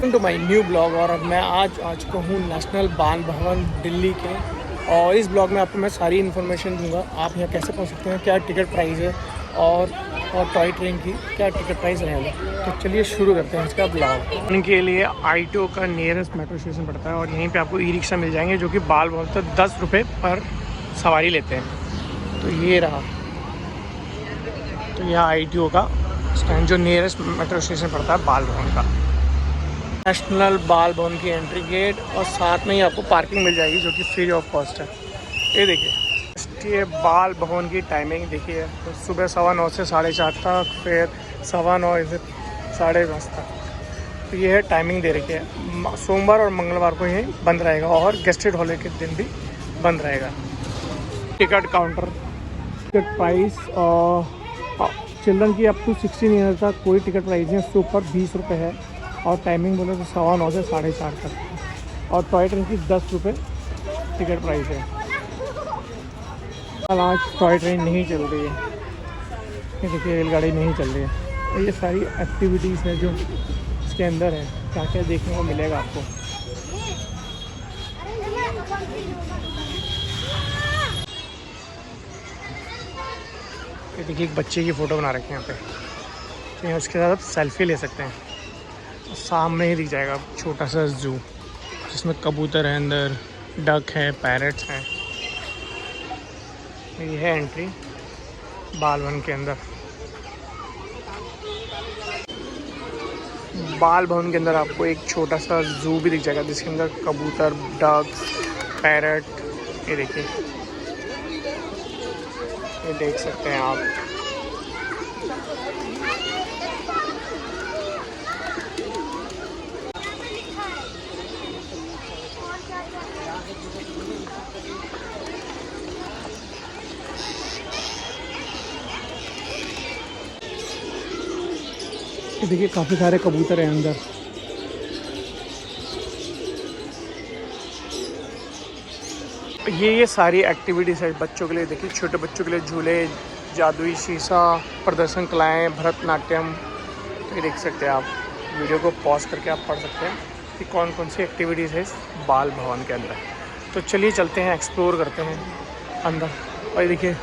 Welcome to my new blog. और अब मैं आज आ चुका हूँ नेशनल बाल भवन दिल्ली के। और इस ब्लॉग में आपको मैं सारी इन्फॉर्मेशन दूंगा, आप यहाँ कैसे पहुँच सकते हैं, क्या टिकट प्राइस है और टॉय ट्रेन की क्या टिकट प्राइस रहेगा। तो चलिए शुरू करते हैं इसका ब्लॉग। उनके लिए ITO का नियरेस्ट मेट्रो स्टेशन पड़ता है और यहीं पर आपको ई-रिक्शा मिल जाएंगे जो कि बाल भवन तक 10 रुपये पर सवारी लेते हैं। तो ये रहा, तो यह ITO का स्टैंड जो नियरेस्ट मेट्रो स्टेशन पड़ता है बाल भवन का। नेशनल बाल भवन की एंट्री गेट और साथ में ही आपको पार्किंग मिल जाएगी जो कि फ्री ऑफ कॉस्ट है। ये देखिए राष्ट्रीय बाल भवन की टाइमिंग देखिए, तो सुबह 9:15 से 4:30 तक, फिर 9:15 से 5:30 तक। तो ये है टाइमिंग दे रखी है। सोमवार और मंगलवार को ये बंद रहेगा और गेस्टेड हॉलीडे के दिन भी बंद रहेगा। टिकट काउंटर, टिकट प्राइस और चिल्ड्रन की अप टू 16 ईयर तक कोई टिकट प्राइस नहीं है, उससे ऊपर 20 रुपये है। और टाइमिंग बोले तो 9:15 से 4:30 तक। और टॉय ट्रेन की 10 रुपये टिकट प्राइस है। कल आज टॉय ट्रेन नहीं चल रही है, ये देखिए रेलगाड़ी नहीं चल रही है। तो ये सारी एक्टिविटीज़ है जो इसके अंदर है, क्या क्या देखने को मिलेगा आपको। ये देखिए एक बच्चे की फ़ोटो बना रखी है यहाँ पे, तो यहाँ उसके साथ आप सेल्फी ले सकते हैं। सामने ही दिख जाएगा छोटा सा जू जिसमें कबूतर है, अंदर डक है, पैरट्स हैं। ये है एंट्री बाल भवन के अंदर। बाल भवन के अंदर आपको एक छोटा सा जू भी दिख जाएगा जिसके अंदर कबूतर, डक, पैरट, ये देखिए, ये देख सकते हैं आप। देखिए काफ़ी सारे कबूतर हैं अंदर। ये सारी एक्टिविटीज़ है बच्चों के लिए। देखिए छोटे बच्चों के लिए झूले, जादुई शीशा, प्रदर्शन कलाएँ, भरतनाट्यम। तो ये देख सकते हैं आप, वीडियो को पॉज करके आप पढ़ सकते हैं कि कौन कौन सी एक्टिविटीज़ है इस बाल भवन के अंदर। तो चलिए चलते हैं, एक्सप्लोर करते हैं अंदर। और ये देखिए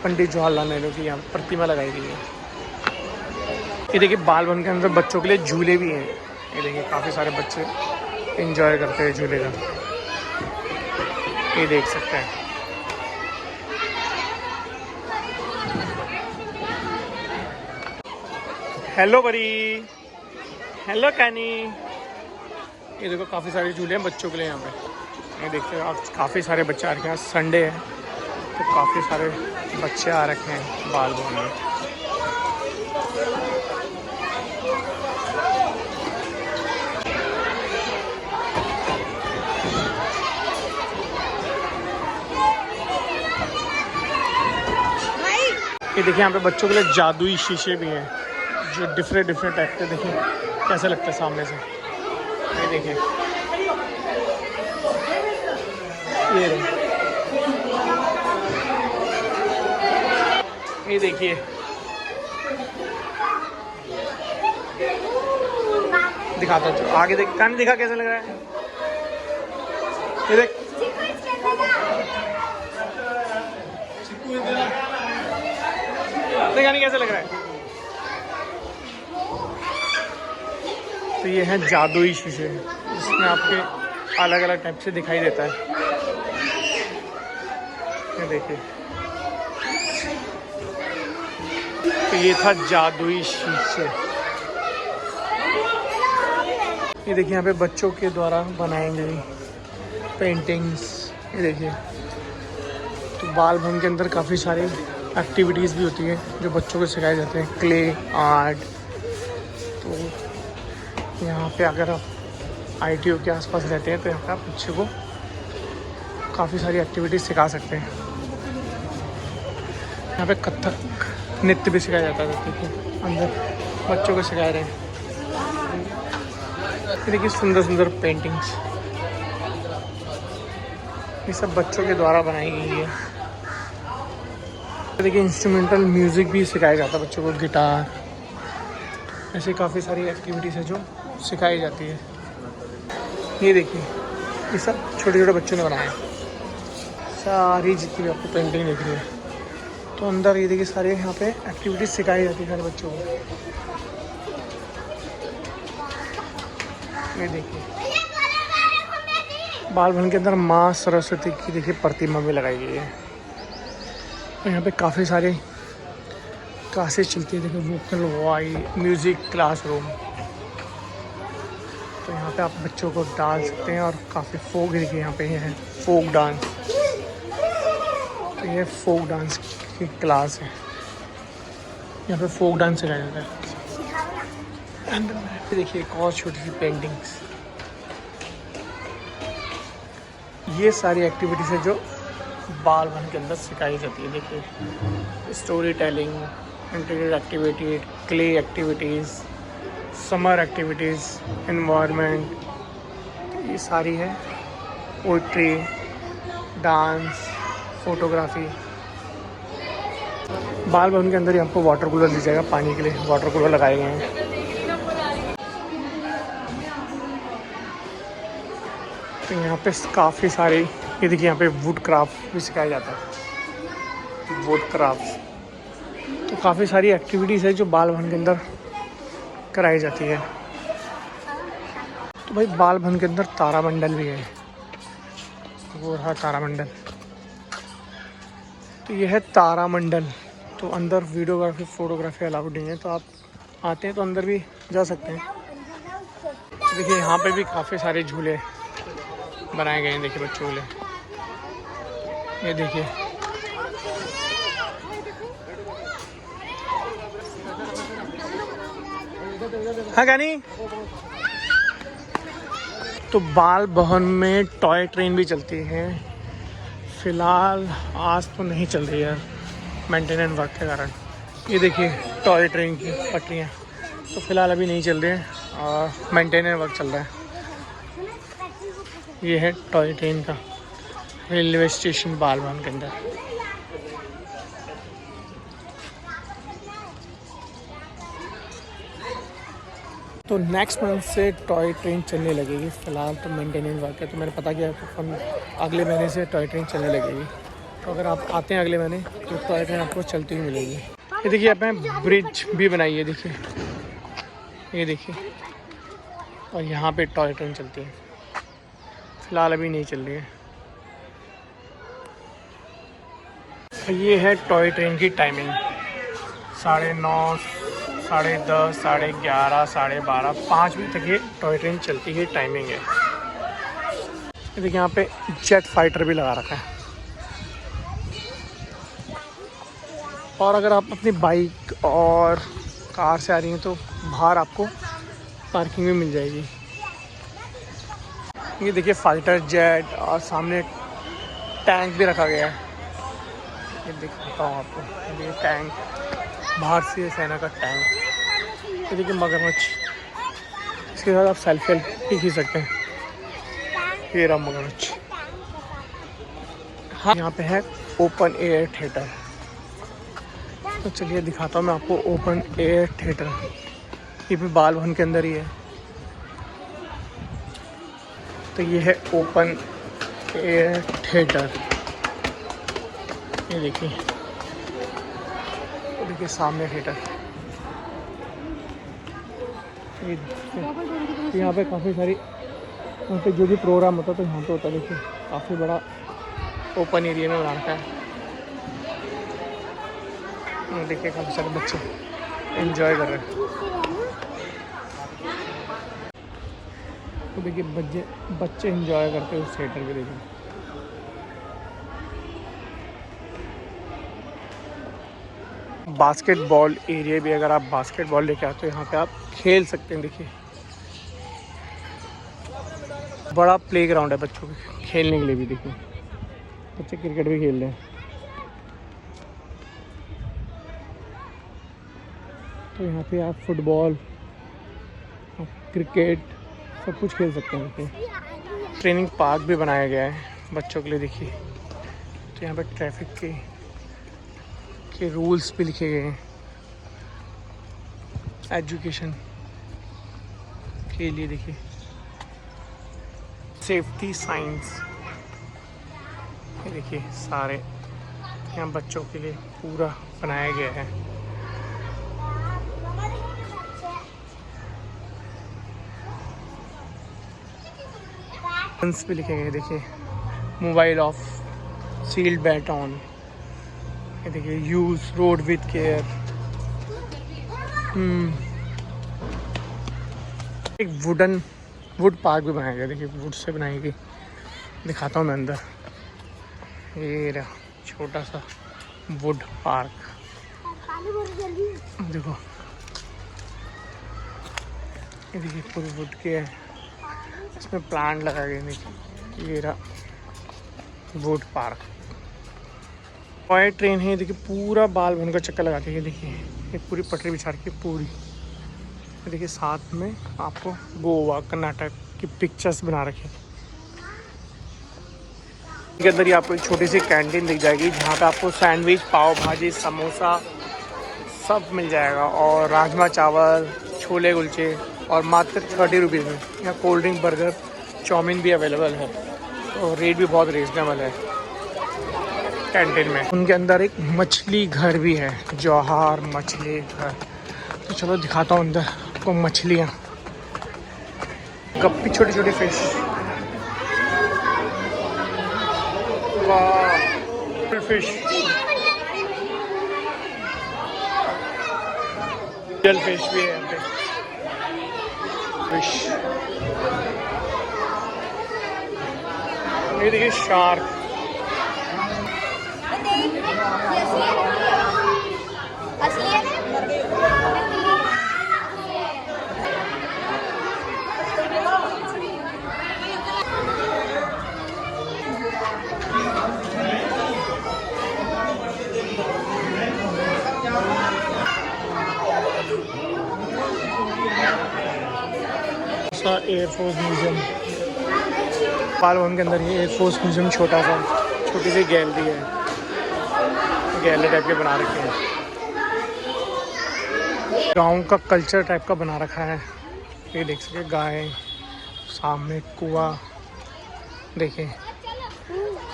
पंडित जवाहरलाल नेहरू की यहाँ प्रतिमा लगाई गई है। ये देखिए बाल भवन के अंदर बच्चों के लिए झूले भी हैं। ये देखिए काफ़ी सारे बच्चे एंजॉय करते हैं झूले का, ये देख सकते हैं। हेलो बरी, हेलो कैनी। ये देखो काफ़ी सारे झूले हैं बच्चों के लिए यहाँ पे। ये देखते हैं आप, काफ़ी सारे बच्चे आ रखे हैं, संडे है तो काफ़ी सारे बच्चे आ रखे हैं बाल भवन में। ये देखिए यहाँ पे बच्चों के लिए जादुई शीशे भी हैं जो डिफरेंट टाइप के, देखिए कैसे लगता है सामने से। ये देखिए, ये देखिए, दिखाता हूँ आगे, देख कान दिखा कैसे लग रहा है। ये देख, देखा नहीं कैसे लग रहा है। तो ये है जादुई शीशे, जिसमें आपके अलग अलग टाइप से दिखाई देता है। ये देखिए, तो ये था जादुई शीशे। ये देखिए यहाँ पे बच्चों के द्वारा बनाई गई पेंटिंग्स। ये देखिए, तो बाल भवन के अंदर काफ़ी सारी एक्टिविटीज़ भी होती है जो बच्चों को सिखाए जाते हैं, क्ले आर्ट। तो यहाँ पे अगर आप ITO के आसपास रहते हैं तो यहाँ पे आप बच्चे को काफ़ी सारी एक्टिविटीज़ सिखा सकते हैं। यहाँ पे कथक नृत्य भी सिखाया जाता है, देखिए अंदर बच्चों को सिखा रहे हैं। देखिए सुंदर सुंदर पेंटिंग्स, ये सब बच्चों के द्वारा बनाई गई है। देखिए इंस्ट्रूमेंटल म्यूज़िक भी सिखाया जाता है बच्चों को, गिटार, ऐसे काफ़ी सारी एक्टिविटीज़ है जो सिखाई जाती है। ये देखिए, ये सब छोटे छोटे बच्चों ने बनाया है, सारी जितनी भी आपको पेंटिंग दिख रही है। तो अंदर ये देखिए सारे यहाँ पे एक्टिविटीज़ सिखाई जाती है सारे बच्चों को। ये देखिए बाल भवन के अंदर माँ सरस्वती की देखिए प्रतिमा भी लगाई गई है। और यहाँ पे काफ़ी सारे क्लासेस चलती है, देखिए वोकल वाई म्यूज़िक क्लासरूम। तो यहाँ पे आप बच्चों को डाल सकते हैं। और काफ़ी फोक देखिए यहाँ पे है फोक डांस। तो ये फोक डांस की क्लास है, यहाँ पे फोक डांस सिखाया जाता है। अंदर देखिए एक और छोटी सी पेंटिंग्स। ये सारी एक्टिविटीज़ है जो बाल भवन के अंदर सिखाई जाती है। देखिए story telling, interior activity, clay activities, summer activities, environment, ये सारी है। Poetry, dance, photography. बाल भवन के अंदर ही आपको वाटर कूलर दी जाएगा, पानी के लिए वाटर कूलर लगाए गए हैं। तो यहाँ पे काफ़ी सारे ये देखिए यहाँ पे वुड क्राफ्ट भी सिखाया जाता है, वुड क्राफ्ट। तो काफ़ी सारी एक्टिविटीज़ है जो बाल भवन के अंदर कराई जाती है। तो भाई बाल भवन के अंदर तारामंडल भी है, वो रहा तारामंडल। तो ये है तारामंडल। तो अंदर वीडियोग्राफी फोटोग्राफी अलाउड नहीं है, तो आप आते हैं तो अंदर भी जा सकते हैं। तो देखिए यहाँ पे भी काफ़ी सारे झूले बनाए गए हैं, देखिए बच्चों के लिए। ये देखिए हाँ गानी। तो बाल भवन में टॉय ट्रेन भी चलती है। फ़िलहाल आज तो नहीं चल रही है मेंटेनेंस वर्क के कारण। ये देखिए टॉय ट्रेन की पटरियाँ तो फ़िलहाल अभी नहीं चल रही हैं और मेंटेनेंस वर्क चल रहा है। ये है टॉय ट्रेन का रेलवे स्टेशन बाल भवन के अंदर। तो नेक्स्ट मंथ से टॉय ट्रेन चलने लगेगी। फ़िलहाल तो मेंटेनेंस वर्क है, तो मैंने पता किया तो अगले महीने से टॉय ट्रेन चलने लगेगी। तो अगर आप आते हैं अगले महीने तो टॉय ट्रेन आपको चलती हुई मिलेगी। ये देखिए यहाँ पे ब्रिज भी बनाई है, देखिए ये देखिए। और यहाँ पे टॉय ट्रेन चलती है, फ़िलहाल अभी नहीं चल रही है। ये है टॉय ट्रेन की टाइमिंग, 9:30, 10:30, 11:30, 12:30, 5 बजे तक ये टॉय ट्रेन चलती है, टाइमिंग है। ये देखिए यहाँ पे जेट फाइटर भी लगा रखा है। और अगर आप अपनी बाइक और कार से आ रही हैं तो बाहर आपको पार्किंग भी मिल जाएगी। ये देखिए फाइटर जेट और सामने टैंक भी रखा गया है। ये दिखाता हूँ आपको, ये टैंक भारतीय सेना का टैंक। ये देखिए मगरमच्छ, इसके साथ आप सेल्फी भी खींच सकते हैं। ये रहा मगरमच्छ। हाँ यहाँ पे है ओपन एयर थिएटर। तो चलिए दिखाता हूँ मैं आपको ओपन एयर थिएटर। ये भी बाल भवन के अंदर ही है। तो ये है ओपन एयर थिएटर। ये देखिए, तो देखिए सामने थिएटर। ये यहाँ पे काफ़ी सारी, यहाँ पे जो भी प्रोग्राम होता है तो यहाँ पे होता है। देखिए काफ़ी बड़ा ओपन एरिया में बना रखा है। देखिए काफ़ी सारे बच्चे एंजॉय कर रहे हैं। तो देखिए बच्चे एंजॉय करते हैं उस थिएटर में। देखिए बास्केटबॉल एरिया भी, अगर आप बास्केटबॉल लेके आते हो यहाँ पे आप खेल सकते हैं। देखिए बड़ा प्लेग्राउंड है बच्चों के खेलने के लिए भी। देखिए बच्चे क्रिकेट भी खेल रहे हैं। तो यहाँ पे आप फुटबॉल, क्रिकेट सब कुछ खेल सकते हैं। देखिए ट्रेनिंग पार्क भी बनाया गया है बच्चों के लिए। देखिए तो यहाँ पे ट्रैफिक के रूल्स भी लिखे गए हैं एजुकेशन के लिए। देखिए सेफ्टी साइंस। ये देखिए सारे यहाँ बच्चों के लिए पूरा बनाया गया है। भी लिखे गए देखिए, mobile off, sealed belt on. ये देखिए यूज रोड विद केयर। एक वुड पार्क भी बनाया गया, देखिए वुड से बनाई गई। दिखाता हूँ मैं अंदर, ये रहा छोटा सा वुड पार्क। देखो ये देखिए पूरे वुड के है, इसमें प्लांट लगाए गए। देखिए ये रहा वुड पार्क। टॉय ट्रेन है, देखिए पूरा बाल भवन का चक्कर लगा के। ये देखिए ये पूरी पटरी बिछा रखी है पूरी। देखिए साथ में आपको गोवा कर्नाटक की पिक्चर्स बना रखे। इसके अंदर ही आपको एक छोटी सी कैंटीन दिख जाएगी, जहाँ पे आपको सैंडविच, पाव भाजी, समोसा सब मिल जाएगा, और राजमा चावल, छोले कुलचे, और मात्र 30 रुपीज़ में। यहाँ कोल्ड ड्रिंक, बर्गर, चाउमीन भी अवेलेबल है, और रेट भी बहुत रीजनेबल है कैंटीन में। उनके अंदर एक मछली घर भी है, जौहर मछली घर। तो चलो दिखाता हूँ अंदर आपको मछलियाँ, गप्पी, छोटी छोटी फिश। वाह फिश, जल फिश भी है यहाँ पे। फिश, ये देखिए शार्क। एयरफोर्स म्यूजियम, पाल भवन के अंदर ही एयरफोर्स म्यूजियम छोटा सा, छोटी सी गैलरी है, गैलरी टाइप के बना रखे हैं। गांव का कल्चर टाइप का बना रखा है। ये देख सके गाय, सामने कुआं, देखिए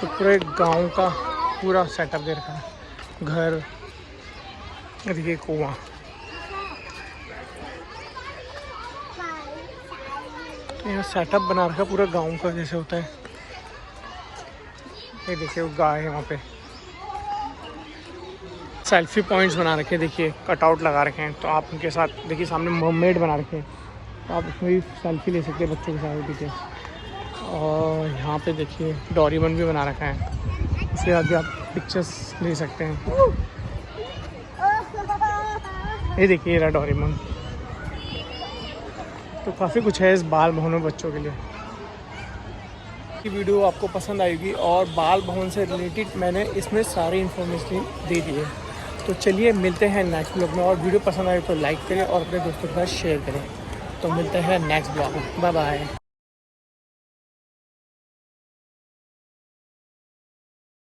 तो पूरे गांव का पूरा सेटअप दे रखा है। घर, देखिए कुआं। यहाँ सेटअप बना रखा पूरा गांव का जैसे होता है। ये देखिए वो गाय है वहाँ पे। सेल्फी पॉइंट्स बना रखे, देखिए कटआउट लगा रखे हैं, तो आप उनके साथ देखिए सामने मरमेड बना रखे हैं, तो आप उसमें भी सेल्फी ले सकते हैं बच्चों के साथ। देखिए और यहाँ पे देखिए डोरेमोन भी बना रखा है, उसके बाद भी आप पिक्चर्स ले सकते हैं। ये देखिए रहा डोरेमोन। तो काफ़ी कुछ है इस बाल भवन में बच्चों के लिए। ये वीडियो आपको पसंद आएगी, और बाल भवन से रिलेटेड मैंने इसमें सारी इन्फॉर्मेशन दे दी है। तो चलिए मिलते हैं नेक्स्ट ब्लॉग में, और वीडियो पसंद आए तो लाइक करें और अपने दोस्तों के साथ शेयर करें। तो मिलते हैं नेक्स्ट ब्लॉग में, बाय बाय।